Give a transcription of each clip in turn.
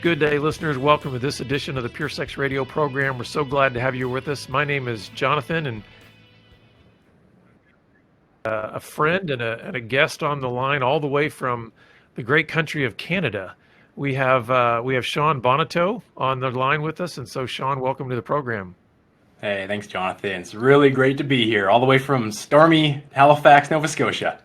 Good day, listeners. Welcome to this edition of the Pure Sex Radio program. We're so glad to have you with us. My name is Jonathan, and a friend and a guest on the line all the way from the great country of Canada. We have Shawn Bonneteau on the line with us, and so Shawn, welcome to the program. Hey, thanks, Jonathan. It's really great to be here, all the way from stormy Halifax, Nova Scotia.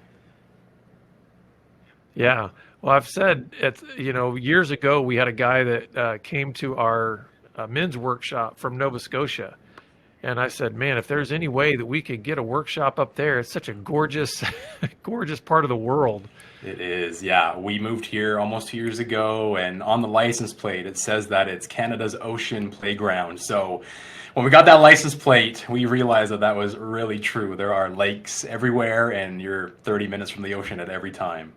Yeah. Well, I've said, years ago, we had a guy that came to our men's workshop from Nova Scotia. And I said, man, if there's any way that we could get a workshop up there, it's such a gorgeous, gorgeous part of the world. It is, yeah. We moved here almost 2 years ago, and on the license plate, it says that it's Canada's Ocean Playground. So when we got that license plate, we realized that was really true. There are lakes everywhere, and you're 30 minutes from the ocean at every time.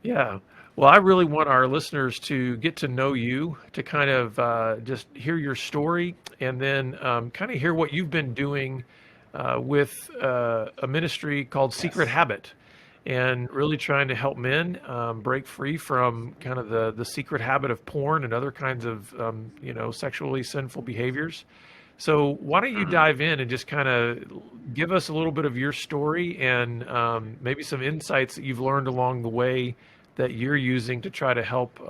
Yeah. Well, I really want our listeners to get to know you, to kind of just hear your story, and then kind of hear what you've been doing with a ministry called Secret Habit, and really trying to help men break free from kind of the secret habit of porn and other kinds of, sexually sinful behaviors. So why don't you dive in and just kind of give us a little bit of your story and maybe some insights that you've learned along the way that you're using to try to help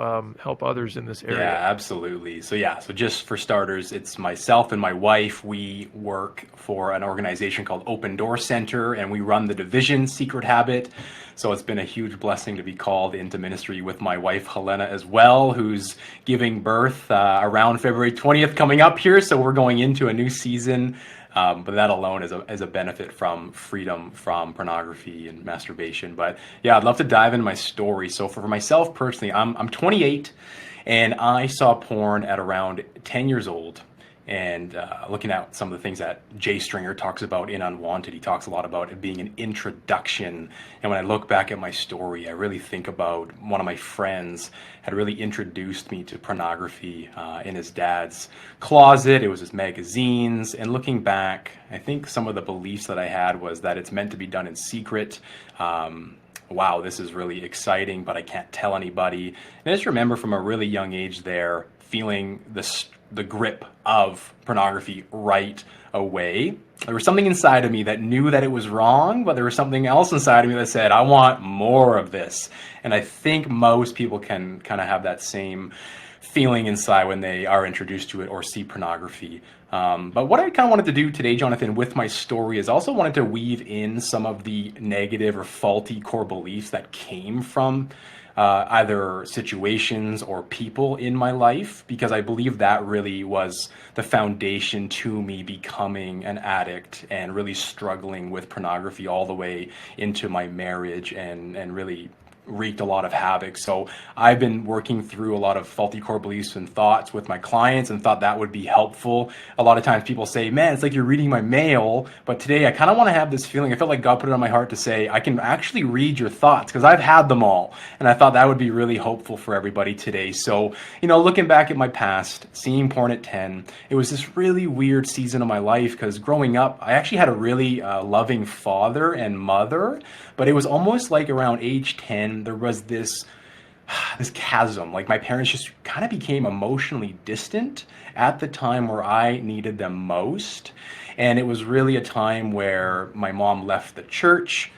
others in this area. Yeah, absolutely. So just for starters, it's myself and my wife. We work for an organization called Open Door Center, and we run the division Secret Habit. So it's been a huge blessing to be called into ministry with my wife, Helena, as well, who's giving birth around February 20th coming up here. So we're going into a new season. But that alone is a benefit from freedom from pornography and masturbation. But yeah, I'd love to dive into my story. So for myself personally, I'm 28, and I saw porn at around 10 years old. And looking at some of the things that Jay Stringer talks about in Unwanted, he talks a lot about it being an introduction. And when I look back at my story, I really think about one of my friends had really introduced me to pornography in his dad's closet. It was his magazines. And looking back, I think some of the beliefs that I had was that it's meant to be done in secret. Wow, this is really exciting, but I can't tell anybody. And I just remember from a really young age there, feeling the grip of pornography right away. There was something inside of me that knew that it was wrong, but there was something else inside of me that said, I want more of this. And I think most people can kind of have that same feeling inside when they are introduced to it or see pornography. But what I kind of wanted to do today, Jonathan, with my story is also wanted to weave in some of the negative or faulty core beliefs that came from either situations or people in my life, because I believe that really was the foundation to me becoming an addict and really struggling with pornography all the way into my marriage and really wreaked a lot of havoc. So I've been working through a lot of faulty core beliefs and thoughts with my clients and thought that would be helpful. A lot of times people say, man, it's like you're reading my mail. But today I kind of want to have this feeling. I felt like God put it on my heart to say, I can actually read your thoughts because I've had them all. And I thought that would be really hopeful for everybody today. So, looking back at my past, seeing porn at 10, it was this really weird season of my life because growing up, I actually had a really loving father and mother, but it was almost like around age 10, there was this chasm. Like my parents just kind of became emotionally distant at the time where I needed them most. And it was really a time where my mom left the church.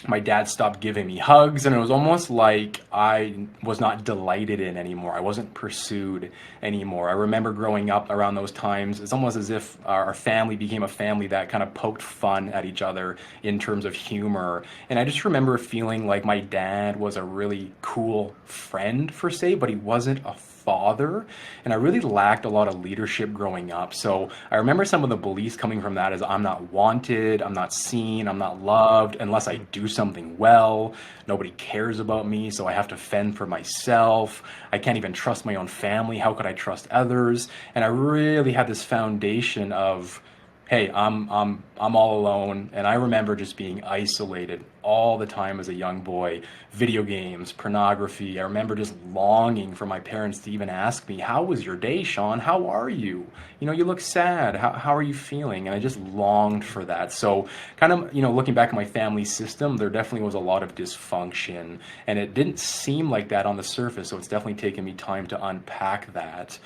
My dad stopped giving me hugs, and it was almost like I was not delighted in anymore. I wasn't pursued anymore. I remember growing up around those times, it's almost as if our family became a family that kind of poked fun at each other in terms of humor. And I just remember feeling like my dad was a really cool friend, per se, but he wasn't a father, and I really lacked a lot of leadership growing up. So I remember some of the beliefs coming from that is I'm not wanted, I'm not seen, I'm not loved unless I do something well. Nobody cares about me, so I have to fend for myself. I can't even trust my own family. How could I trust others? And I really had this foundation of, hey, I'm all alone. And I remember just being isolated all the time as a young boy. Video games, pornography. I remember just longing for my parents to even ask me, "How was your day, Shawn? How are you? You look sad. How are you feeling?" And I just longed for that. So kind of, looking back at my family system, there definitely was a lot of dysfunction, and it didn't seem like that on the surface. So it's definitely taken me time to unpack that.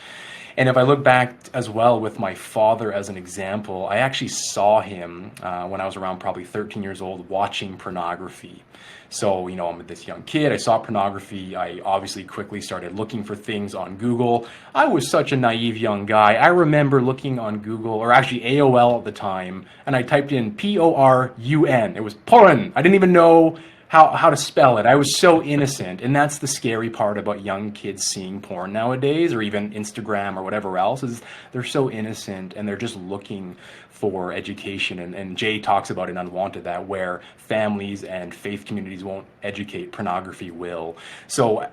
And if I look back as well with my father as an example, I actually saw him when I was around probably 13 years old watching pornography. So, I'm this young kid, I saw pornography, I obviously quickly started looking for things on Google. I was such a naive young guy. I remember looking on Google, or actually AOL at the time, and I typed in PORUN. It was porn. I didn't even know how to spell it. I was so innocent. And that's the scary part about young kids seeing porn nowadays, or even Instagram or whatever else, is they're so innocent and they're just looking for education. And Jay talks about in Unwanted that where families and faith communities won't educate, pornography will. So,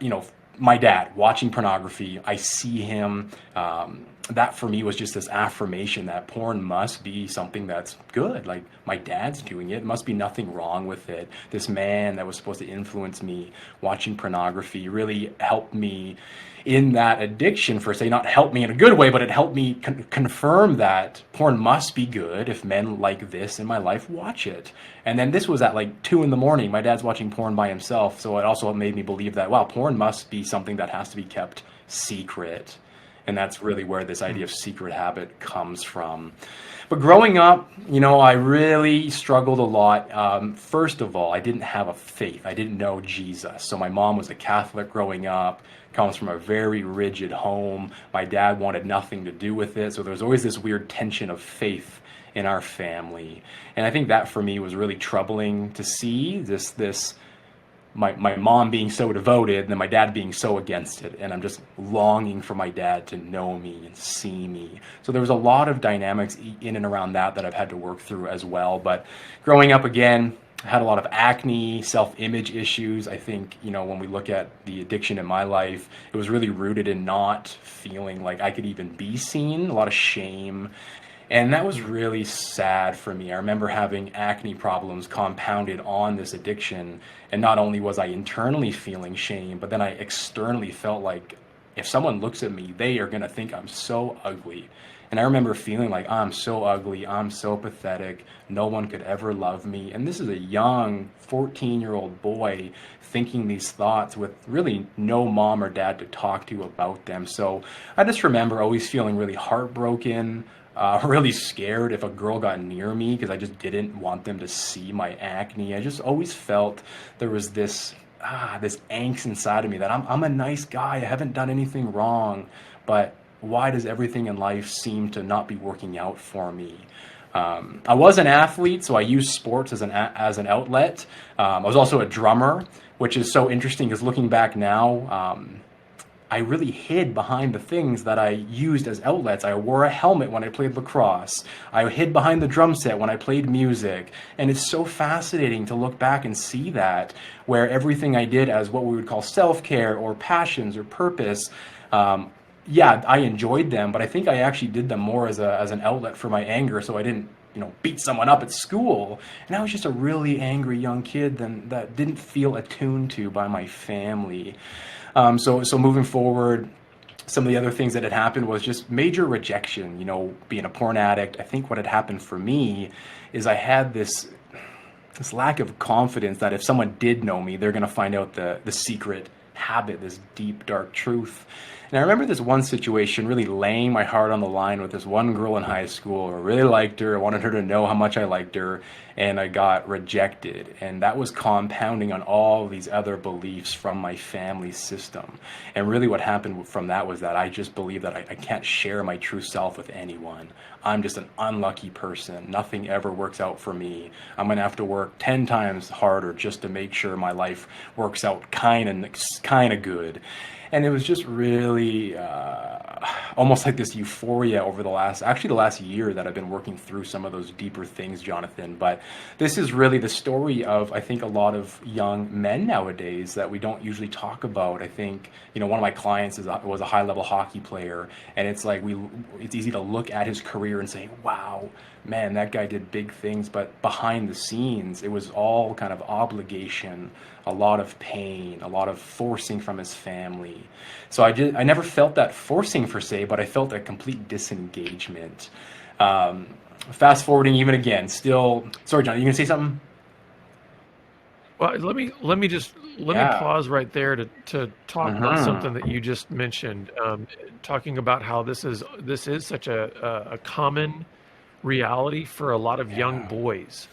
my dad watching pornography, I see him. That for me was just this affirmation that porn must be something that's good. Like, my dad's doing it. Must be nothing wrong with it. This man that was supposed to influence me watching pornography really helped me in that addiction, for say, not help me in a good way, but it helped me confirm that porn must be good if men like this in my life watch it. And then this was at like 2 a.m. My dad's watching porn by himself. So it also made me believe that, wow, porn must be something that has to be kept secret. And that's really where this idea of secret habit comes from. But growing up, I really struggled a lot. First of all, I didn't have a faith. I didn't know Jesus. So my mom was a Catholic growing up, comes from a very rigid home. My dad wanted nothing to do with it. So there was always this weird tension of faith in our family. And I think that for me was really troubling to see my mom being so devoted and then my dad being so against it. And I'm just longing for my dad to know me and see me. So there was a lot of dynamics in and around that I've had to work through as well. But growing up again, I had a lot of acne, self-image issues. I think, when we look at the addiction in my life, it was really rooted in not feeling like I could even be seen, a lot of shame. And that was really sad for me. I remember having acne problems compounded on this addiction. And not only was I internally feeling shame, but then I externally felt like if someone looks at me, they are going to think I'm so ugly. And I remember feeling like I'm so ugly, I'm so pathetic, no one could ever love me. And this is a young 14-year-old boy thinking these thoughts with really no mom or dad to talk to about them. So I just remember always feeling really heartbroken, really scared if a girl got near me because I just didn't want them to see my acne. I just always felt there was this angst inside of me that I'm a nice guy, I haven't done anything wrong, but why does everything in life seem to not be working out for me? I was an athlete, so I used sports as an outlet. I was also a drummer, which is so interesting because looking back now, I really hid behind the things that I used as outlets. I wore a helmet when I played lacrosse. I hid behind the drum set when I played music. And it's so fascinating to look back and see that, where everything I did as what we would call self-care or passions or purpose, I enjoyed them, but I think I actually did them more as an outlet for my anger, so I didn't beat someone up at school. And I was just a really angry young kid that didn't feel attuned to by my family. So moving forward, some of the other things that had happened was just major rejection, being a porn addict. I think what had happened for me is I had this lack of confidence that if someone did know me, they're going to find out the secret habit, this deep, dark truth. And I remember this one situation really laying my heart on the line with this one girl in high school. I really liked her. I wanted her to know how much I liked her. And I got rejected. And that was compounding on all these other beliefs from my family system. And really what happened from that was that I just believed that I can't share my true self with anyone. I'm just an unlucky person. Nothing ever works out for me. I'm going to have to work 10 times harder just to make sure my life works out kind of good. And it was just really almost like this euphoria over the last year that I've been working through some of those deeper things, Jonathan. But this is really the story of, I think, a lot of young men nowadays that we don't usually talk about. I think, one of my clients was a high level hockey player, and it's like it's easy to look at his career and say, wow, man, that guy did big things. But behind the scenes, it was all kind of obligation, a lot of pain, a lot of forcing from his family. So I never felt that forcing per se, but I felt a complete disengagement. Fast forwarding even again, still, sorry, John, you gonna say something? Well, let me Yeah. pause right there to talk about something that Mm-hmm. you just mentioned, talking about how this is such a common reality for a lot of young Yeah. boys.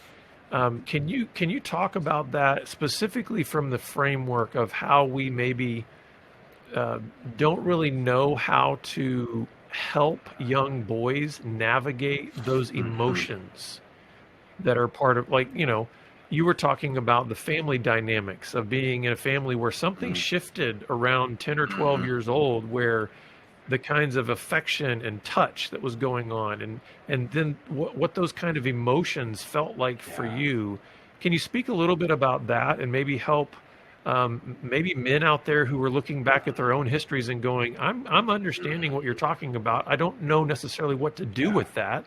Can you talk about that specifically from the framework of how we maybe uh, don't really know how to help young boys navigate those Mm-hmm. emotions that are part of, like, you were talking about the family dynamics of being in a family where something Mm-hmm. shifted around 10 or 12 years old, where the kinds of affection and touch that was going on, and then what those kind of emotions felt like for Yeah. you. Can you speak a little bit about that and maybe help maybe men out there who are looking back at their own histories and going, I'm understanding what you're talking about. I don't know necessarily what to do Yeah. with that.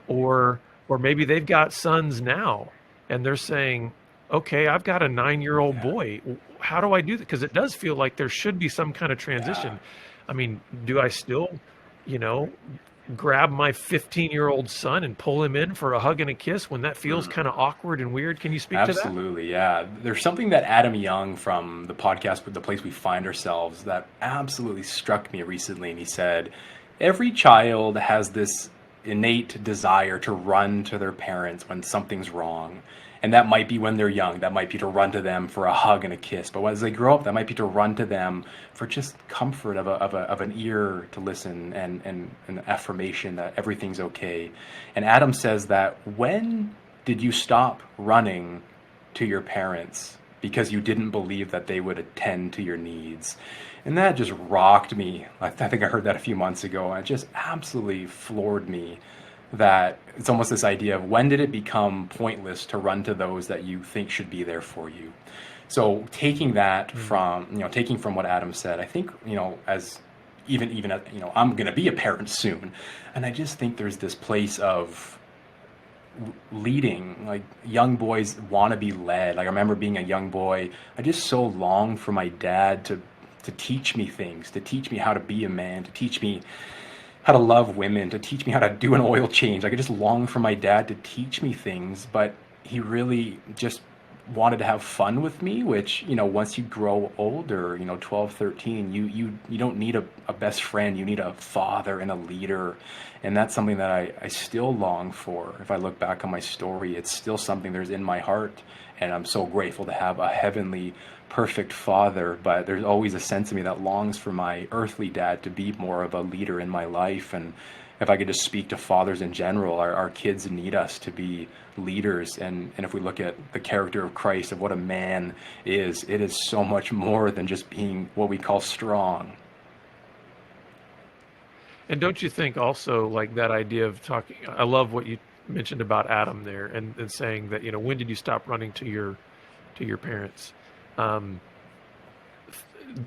Or maybe they've got sons now and they're saying, okay, I've got a 9-year old Yeah. boy. How do I do that? Because it does feel like there should be some kind of Yeah. transition. I mean, do I still, you know, grab my 15-year-old son and pull him in for a hug and a kiss when that feels kind of awkward and weird? Can you speak to that? Absolutely, yeah. There's something that Adam Young from the podcast with The Place We Find Ourselves that absolutely struck me recently. And he said, every child has this innate desire to run to their parents when something's wrong. And that might be when they're young. That might be to run to them for a hug and a kiss. But as they grow up, that might be to run to them for just comfort of an ear to listen and an affirmation that everything's okay. And Adam says that when did you stop running to your parents because you didn't believe that they would attend to your needs? And that just rocked me. I think I heard that a few months ago, and it just absolutely floored me that it's almost this idea of when did it become pointless to run to those that you think should be there for you. So taking that Mm. from, taking from what Adam said, I think, as even I'm going to be a parent soon, and I just think there's this place of leading. Like, young boys want to be led. Like, I remember being a young boy, I just so longed for my dad to teach me things, to teach me how to be a man, to teach me how to love women, to teach me how to do an oil change. Like, I just longed for my dad to teach me things, but he really just wanted to have fun with me, which, once you grow older, 12, 13, you don't need a best friend. You need a father and a leader. And that's something that I still long for. If I look back on my story, it's still something there's in my heart. And I'm so grateful to have a heavenly, perfect father. But there's always a sense of me that longs for my earthly dad to be more of a leader in my life. And if I could just speak to fathers in general, our kids need us to be leaders. And if we look at the character of Christ, of what a man is, it is so much more than just being what we call strong. And don't you think also, like, that idea of talking? I love what you mentioned about Adam there, and saying that, when did you stop running to your parents? Um,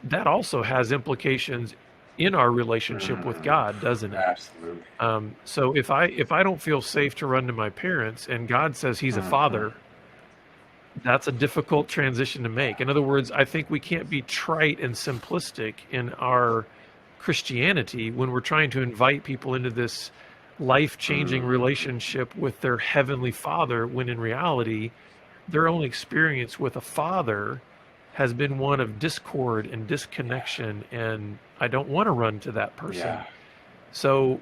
that also has implications in our relationship with Mhm. God, doesn't it? Absolutely. So if I don't feel safe to run to my parents, and God says He's a Mhm. father, that's a difficult transition to make. In other words, I think we can't be trite and simplistic in our Christianity when we're trying to invite people into this life-changing Mhm. relationship with their heavenly Father, when in reality, their only experience with a father has been one of discord and disconnection, and I don't want to run to that person. Yeah. So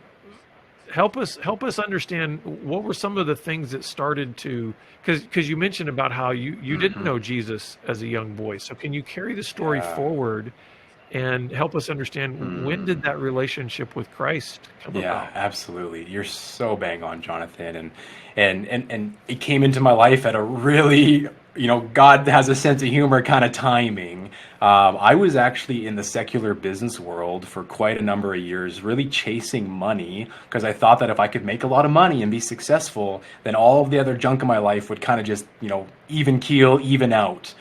help us understand, what were some of the things that started to, because you mentioned about how you didn't Mhm. know Jesus as a young boy. So can you carry the story Yeah. forward and help us understand, when did that relationship with Christ come Yeah, about? absolutely. You're so bang on, Jonathan. And it came into my life at a really, God has a sense of humor kind of timing. I was actually in the secular business world for quite a number of years, really chasing money because I thought that if I could make a lot of money and be successful, then all of the other junk in my life would kind of just, even keel, even out.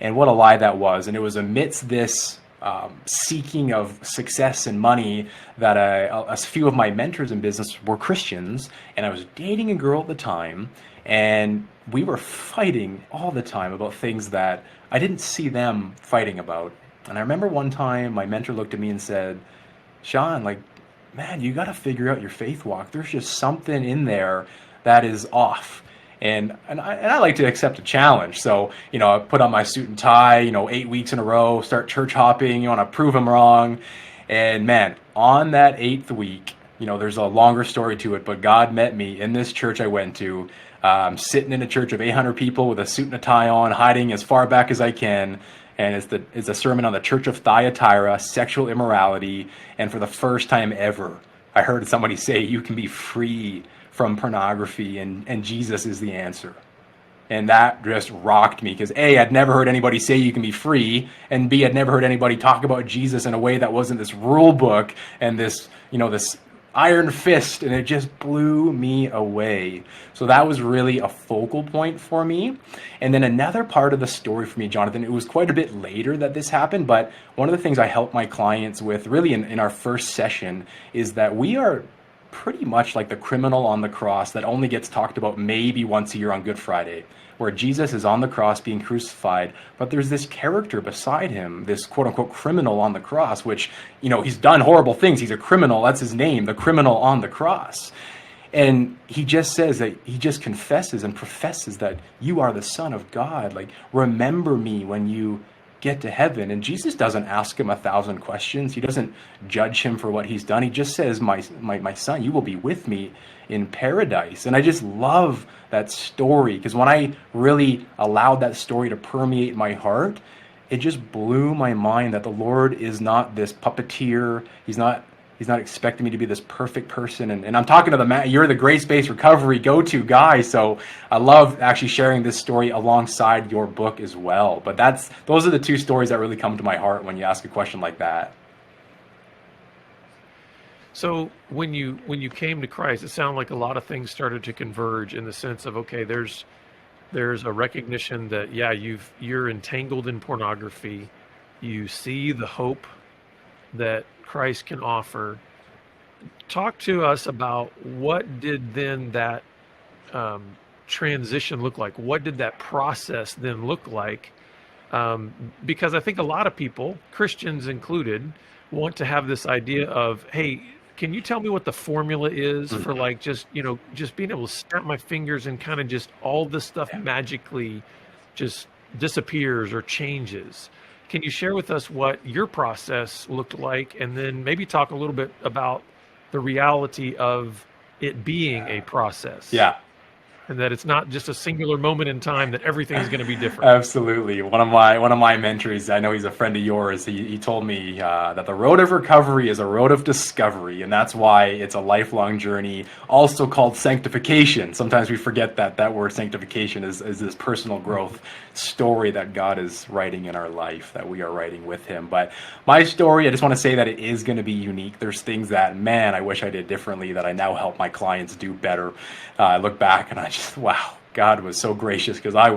And what a lie that was. And it was amidst this seeking of success and money that a few of my mentors in business were Christians, and I was dating a girl at the time, and we were fighting all the time about things that I didn't see them fighting about. And I remember one time my mentor looked at me and said, Shawn, like, man, you got to figure out your faith walk. There's just something in there that is off. And I like to accept a challenge. So, I put on my suit and tie, 8 weeks in a row, start church hopping, you want to prove them wrong. And man, on that eighth week, there's a longer story to it, but God met me in this church I went to, sitting in a church of 800 people with a suit and a tie on, hiding as far back as I can. And it's a sermon on the Church of Thyatira, sexual immorality. And for the first time ever, I heard somebody say, you can be free from pornography, and Jesus is the answer. And that just rocked me because A, I'd never heard anybody say you can be free, and B, I'd never heard anybody talk about Jesus in a way that wasn't this rule book and this, this iron fist, and it just blew me away. So that was really a focal point for me. And then another part of the story for me, Jonathan, it was quite a bit later that this happened, but one of the things I help my clients with really in our first session is that we are pretty much like the criminal on the cross that only gets talked about maybe once a year on Good Friday, where Jesus is on the cross being crucified, but there's this character beside him, this quote unquote criminal on the cross, which, he's done horrible things. He's a criminal. That's his name, the criminal on the cross. And he just says that he just confesses and professes that you are the Son of God. Like, remember me when you get to heaven. And Jesus doesn't ask him 1,000 questions. He doesn't judge him for what he's done. He just says, my son, you will be with me in paradise. And I just love that story because when I really allowed that story to permeate my heart, it just blew my mind that the Lord is not this puppeteer. He's not expecting me to be this perfect person. And I'm talking to you're the grace-based recovery go-to guy. So I love actually sharing this story alongside your book as well. But those are the two stories that really come to my heart when you ask a question like that. So when you came to Christ, it sounded like a lot of things started to converge in the sense of, okay, there's a recognition that, yeah, you're entangled in pornography. You see the hope that Christ can offer. Talk to us about what did then that transition look like? What did that process then look like? Because I think a lot of people, Christians included, want to have this idea of, hey, can you tell me what the formula is for like just being able to snap my fingers and kind of just all this stuff magically just disappears or changes? Can you share with us what your process looked like, and then maybe talk a little bit about the reality of it being a process? Yeah. And that it's not just a singular moment in time that everything is going to be different. Absolutely. One of my mentors, I know he's a friend of yours. He told me that the road of recovery is a road of discovery, and that's why it's a lifelong journey, also called sanctification. Sometimes we forget that word sanctification is this personal growth story that God is writing in our life, that we are writing with him. But my story, I just want to say that it is going to be unique. There's things that, man, I wish I did differently that I now help my clients do better. I look back and I just, wow, God was so gracious because I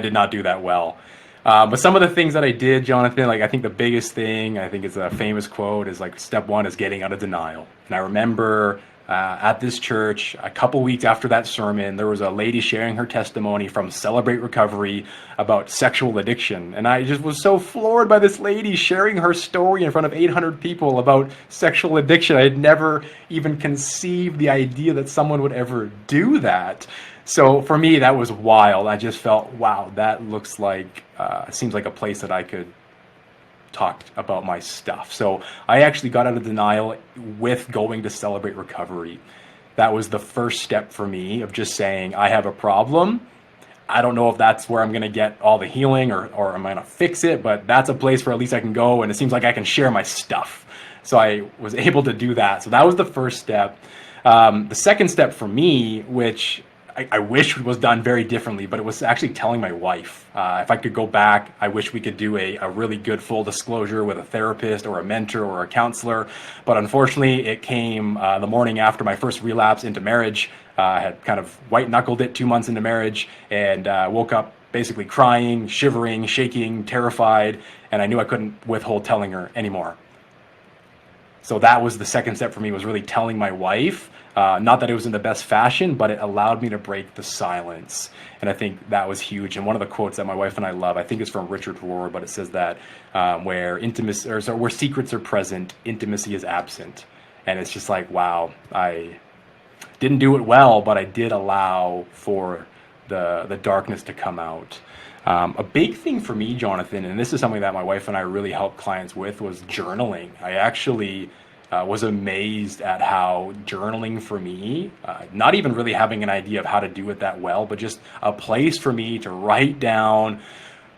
did not do that well. But some of the things that I did, Jonathan, like I think the biggest thing, I think it's a famous quote, is like step one is getting out of denial. And I remember at this church, a couple weeks after that sermon, there was a lady sharing her testimony from Celebrate Recovery about sexual addiction. And I just was so floored by this lady sharing her story in front of 800 people about sexual addiction. I had never even conceived the idea that someone would ever do that. So for me, that was wild. I just felt, wow, that looks like, seems like a place that I could talk about my stuff. So I actually got out of denial with going to Celebrate Recovery. That was the first step for me of just saying, I have a problem. I don't know if that's where I'm going to get all the healing, or am I going to fix it, but that's a place where at least I can go, and it seems like I can share my stuff. So I was able to do that. So that was the first step. The second step for me, which I wish was done very differently, but it was actually telling my wife. If I could go back, I wish we could do a really good full disclosure with a therapist or a mentor or a counselor. But unfortunately, it came the morning after my first relapse into marriage. I had kind of white knuckled it 2 months into marriage, and woke up basically crying, shivering, shaking, terrified, and I knew I couldn't withhold telling her anymore. So that was the second step for me, was really telling my wife. Not that it was in the best fashion, but it allowed me to break the silence. And I think that was huge. And one of the quotes that my wife and I love, I think it's from Richard Rohr, but it says that where intimacy, or so where secrets are present, intimacy is absent. And it's just like, wow, I didn't do it well, but I did allow for the darkness to come out. A big thing for me, Jonathan, and this is something that my wife and I really helped clients with, was journaling. I actually was amazed at how journaling for me, not even really having an idea of how to do it that well, but just a place for me to write down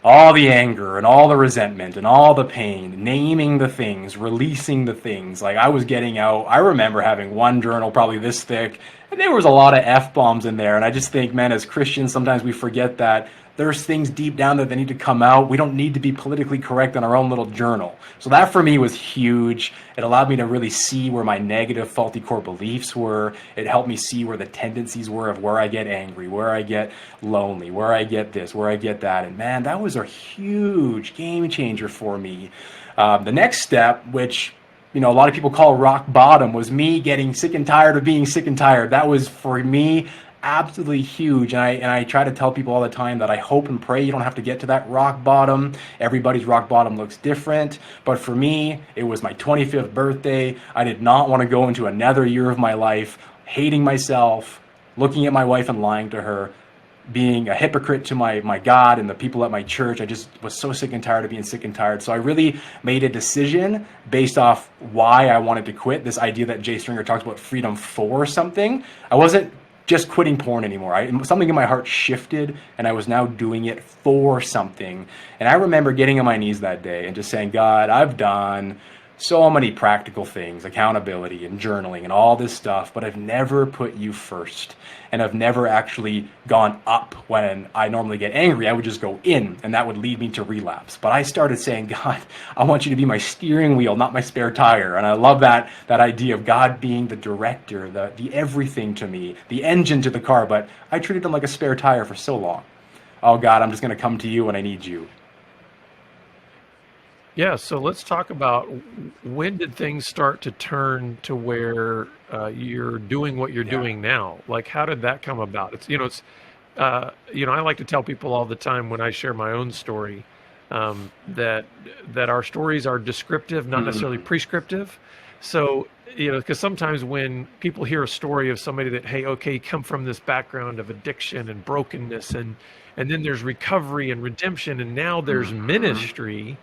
all the anger and all the resentment and all the pain, naming the things, releasing the things. Like, I was getting out. I remember having one journal probably this thick, and there was a lot of F-bombs in there. And I just think, man, as Christians, sometimes we forget that there's things deep down there that need to come out. We don't need to be politically correct in our own little journal. So that for me was huge. It allowed me to really see where my negative, faulty core beliefs were. It helped me see where the tendencies were of where I get angry, where I get lonely, where I get this, where I get that. And man, that was a huge game changer for me. The next step, which a lot of people call rock bottom, was me getting sick and tired of being sick and tired. That was, for me, absolutely huge. And I try to tell people all the time that I hope and pray you don't have to get to that rock bottom. Everybody's rock bottom looks different. But for me, it was my 25th birthday. I did not want to go into another year of my life hating myself, looking at my wife and lying to her, being a hypocrite to my God and the people at my church. I just was so sick and tired of being sick and tired. So I really made a decision based off why I wanted to quit. This idea that Jay Stringer talks about, freedom for something. I wasn't just quitting porn anymore. Something in my heart shifted, and I was now doing it for something. And I remember getting on my knees that day and just saying, God, I've done so many practical things, accountability and journaling and all this stuff, but I've never put you first. And I've never actually gone up when I normally get angry. I would just go in, and that would lead me to relapse. But I started saying, God, I want you to be my steering wheel, not my spare tire. And I love that idea of God being the director, the everything to me, the engine to the car. But I treated him like a spare tire for so long. Oh, God, I'm just going to come to you when I need you. Yeah, so let's talk about, when did things start to turn to where you're doing what you're doing now? Like, how did that come about? I like to tell people all the time when I share my own story, that our stories are descriptive, not necessarily prescriptive. So, because sometimes when people hear a story of somebody that, hey, okay, come from this background of addiction and brokenness, and then there's recovery and redemption, and now there's ministry.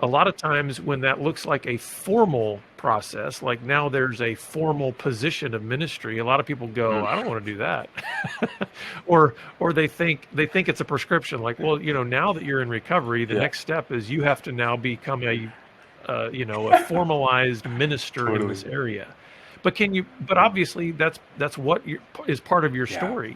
A lot of times when that looks like a formal process, like now there's a formal position of ministry, a lot of people go, I don't want to do that. or they think it's a prescription. Like, well, now that you're in recovery, the next step is you have to now become a formalized minister in this area. But obviously that's what is part of your story.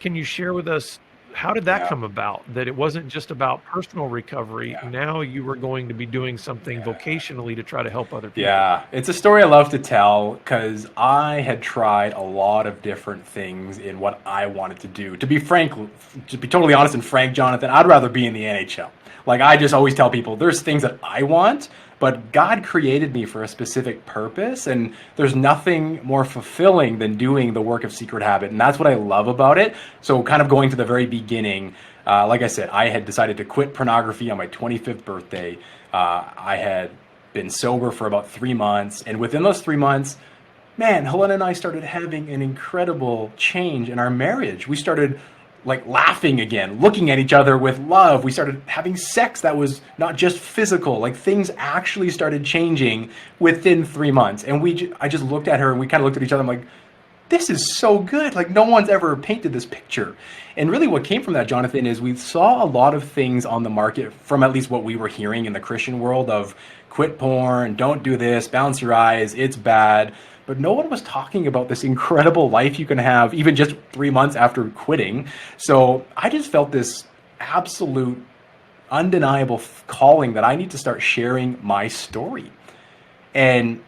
Can you share with us, how did that come about? That it wasn't just about personal recovery. Now you were going to be doing something vocationally to try to help other people. Yeah, it's a story I love to tell, because I had tried a lot of different things in what I wanted to do. To be totally honest and frank, Jonathan, I'd rather be in the NHL. Like, I just always tell people, there's things that I want, but God created me for a specific purpose, and there's nothing more fulfilling than doing the work of Secret Habit, and that's what I love about it. So kind of going to the very beginning, like I said, I had decided to quit pornography on my 25th birthday. I had been sober for about 3 months, and within those 3 months, man, Helena and I started having an incredible change in our marriage. We started like laughing again, looking at each other with love. We started having sex that was not just physical. Like, things actually started changing within 3 months. And I just looked at her, and we kind of looked at each other. I'm like, this is so good. Like, no one's ever painted this picture. And really what came from that, Jonathan, is we saw a lot of things on the market from at least what we were hearing in the Christian world of quit porn, don't do this, bounce your eyes, it's bad. But no one was talking about this incredible life you can have even just 3 months after quitting. So I just felt this absolute undeniable calling that I need to start sharing my story. And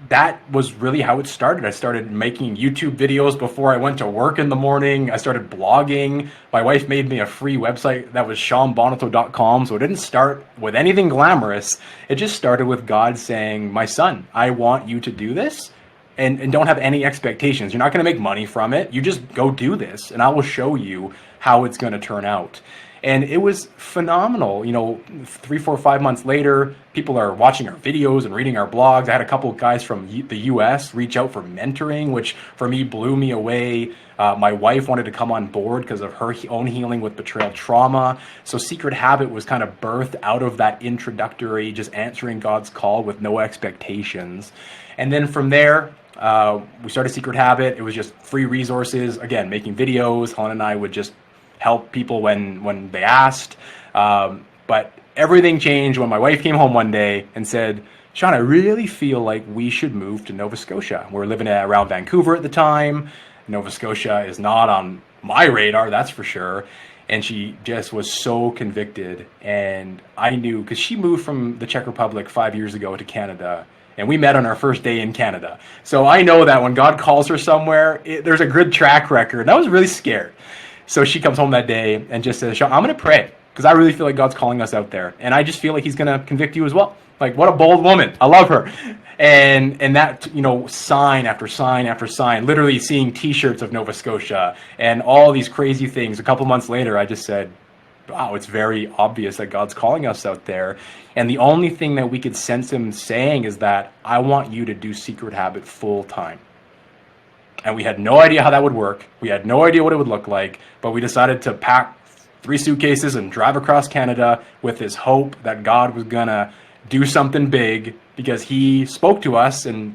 that was really how it started. I started making YouTube videos before I went to work in the morning. I started blogging. My wife made me a free website that was ShawnBonneteau.com. So it didn't start with anything glamorous. It just started with God saying, my son, I want you to do this, and don't have any expectations. You're not going to make money from it. You just go do this, and I will show you how it's going to turn out. And it was phenomenal. 3, 4, 5 months later, people are watching our videos and reading our blogs. I had a couple of guys from the US reach out for mentoring, which for me blew me away. My wife wanted to come on board because of her own healing with betrayal trauma. So Secret Habit was kind of birthed out of that introductory, just answering God's call with no expectations. And then from there, we started Secret Habit. It was just free resources. Again, making videos. Helen and I would just help people when they asked. But everything changed when my wife came home one day and said, Shawn, I really feel like we should move to Nova Scotia. We're living around Vancouver at the time. Nova Scotia is not on my radar, that's for sure. And she just was so convicted. And I knew, because she moved from the Czech Republic 5 years ago to Canada. And we met on our first day in Canada. So I know that when God calls her somewhere, there's a good track record. And I was really scared. So she comes home that day and just says, Shawn, I'm going to pray because I really feel like God's calling us out there. And I just feel like he's going to convict you as well. Like, what a bold woman. I love her. And that, sign after sign after sign, literally seeing T-shirts of Nova Scotia and all these crazy things. A couple months later, I just said, wow, it's very obvious that God's calling us out there. And the only thing that we could sense him saying is that I want you to do Secret Habit full time. And we had no idea how that would work. We had no idea what it would look like, but we decided to pack 3 suitcases and drive across Canada with this hope that God was gonna do something big, because he spoke to us and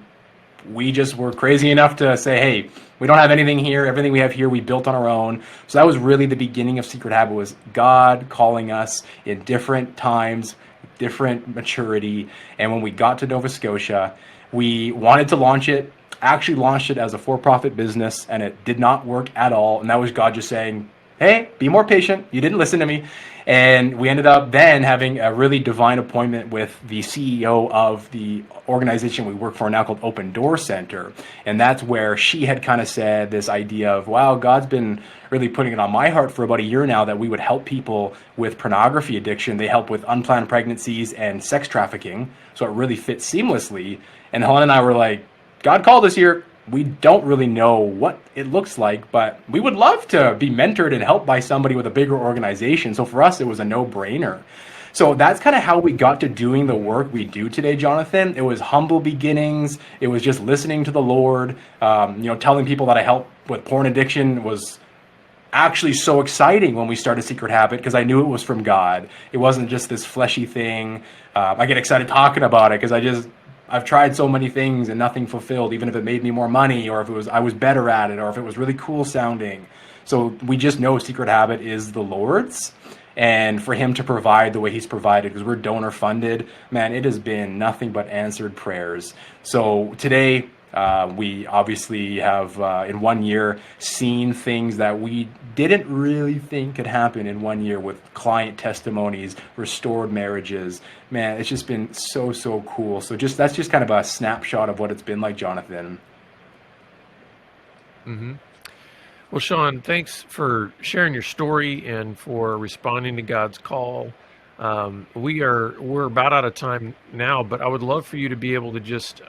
we just were crazy enough to say, hey, we don't have anything here. Everything we have here, we built on our own. So that was really the beginning of Secret Habit, was God calling us in different times, different maturity. And when we got to Nova Scotia, we wanted to launch it. Actually launched it as a for-profit business, and it did not work at all. And that was God just saying, hey, be more patient. You didn't listen to me. And we ended up then having a really divine appointment with the CEO of the organization we work for now called Open Door Center. And that's where she had kind of said this idea of, wow, God's been really putting it on my heart for about a year now that we would help people with pornography addiction. They help with unplanned pregnancies and sex trafficking. So it really fits seamlessly. And Helen and I were like, God called us here. We don't really know what it looks like, but we would love to be mentored and helped by somebody with a bigger organization. So for us, it was a no-brainer. So that's kind of how we got to doing the work we do today, Jonathan. It was humble beginnings. It was just listening to the Lord. Telling people that I help with porn addiction was actually so exciting when we started Secret Habit, because I knew it was from God. It wasn't just this fleshy thing. I get excited talking about it because I've tried so many things and nothing fulfilled, even if it made me more money, or if I was better at it, or if it was really cool sounding. So we just know Secret Habit is the Lord's, and for him to provide the way he's provided, because we're donor funded, man, it has been nothing but answered prayers. So today, we obviously have in 1 year seen things that we didn't really think could happen in 1 year, with client testimonies, restored marriages. Man, it's just been so cool. So that's just kind of a snapshot of what it's been like, Jonathan. Mm-hmm. Well, Shawn, thanks for sharing your story and for responding to God's call. We're about out of time now, but I would love for you to be able to just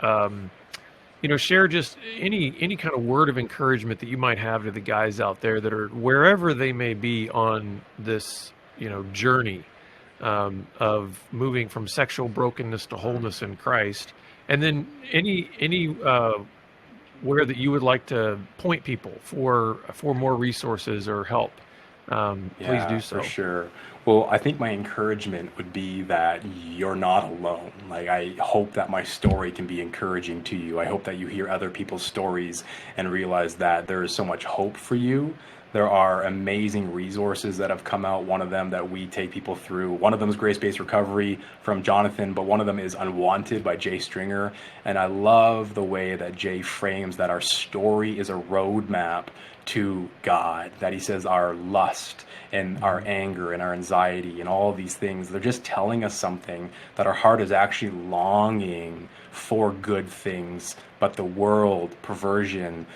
share just any kind of word of encouragement that you might have to the guys out there that are wherever they may be on this, journey of moving from sexual brokenness to wholeness in Christ, and then any where that you would like to point people for more resources or help. Please do so. For sure. Well, I think my encouragement would be that you're not alone. Like, I hope that my story can be encouraging to you. I hope that you hear other people's stories and realize that there is so much hope for you. There are amazing resources that have come out. One of them that we take people through. One of them is Grace-Based Recovery from Jonathan, but one of them is Unwanted by Jay Stringer. And I love the way that Jay frames that our story is a roadmap to God, that he says our lust and our anger and our anxiety and all of these things, they're just telling us something, that our heart is actually longing for good things, but the world, perversion,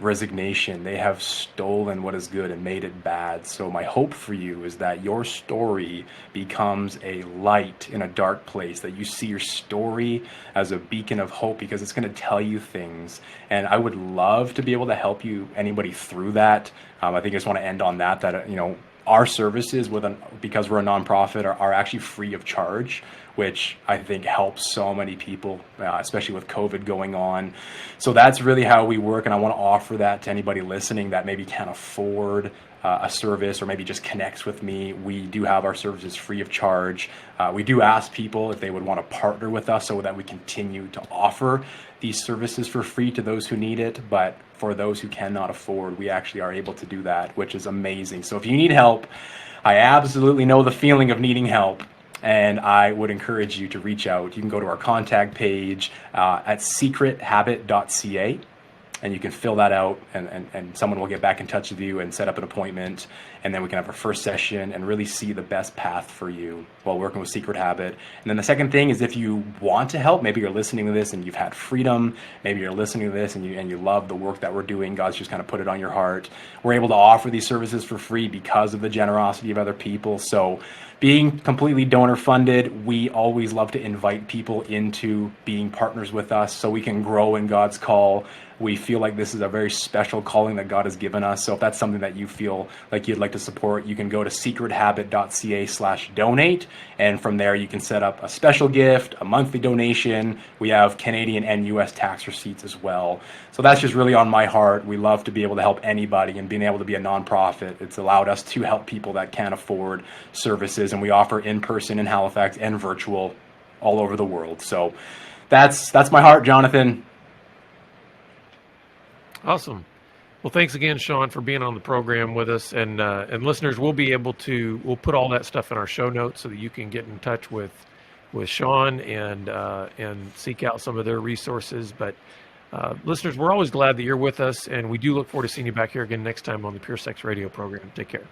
resignation, they have stolen what is good and made it bad. So my hope for you is that your story becomes a light in a dark place, that you see your story as a beacon of hope, because it's going to tell you things. And I would love to be able to help you, anybody, through that. I think I just want to end on that, our services because we're a nonprofit are actually free of charge, which I think helps so many people, especially with COVID going on. So that's really how we work, and I want to offer that to anybody listening that maybe can't afford a service or maybe just connects with me. We do have our services free of charge. We do ask people if they would want to partner with us so that we continue to offer these services for free to those who need it. But for those who cannot afford, we actually are able to do that, which is amazing. So if you need help, I absolutely know the feeling of needing help, and I would encourage you to reach out. You can go to our contact page at secrethabit.ca, and you can fill that out, and someone will get back in touch with you and set up an appointment, and then we can have our first session and really see the best path for you while working with Secret Habit. And then the second thing is, if you want to help, maybe you're listening to this and you've had freedom, maybe you're listening to this and you love the work that we're doing, God's just kind of put it on your heart. We're able to offer these services for free because of the generosity of other people. So being completely donor funded, we always love to invite people into being partners with us so we can grow in God's call. We feel like this is a very special calling that God has given us. So if that's something that you feel like you'd like to support, you can go to secrethabit.ca/donate. And from there, you can set up a special gift, a monthly donation. We have Canadian and US tax receipts as well. So that's just really on my heart. We love to be able to help anybody, and being able to be a nonprofit, it's allowed us to help people that can't afford services. And we offer in-person in Halifax and virtual all over the world. So that's my heart, Jonathan. Awesome. Well, thanks again, Shawn, for being on the program with us. And listeners, we'll put all that stuff in our show notes so that you can get in touch with Shawn and seek out some of their resources. But listeners, we're always glad that you're with us, and we do look forward to seeing you back here again next time on the Pure Sex Radio program. Take care.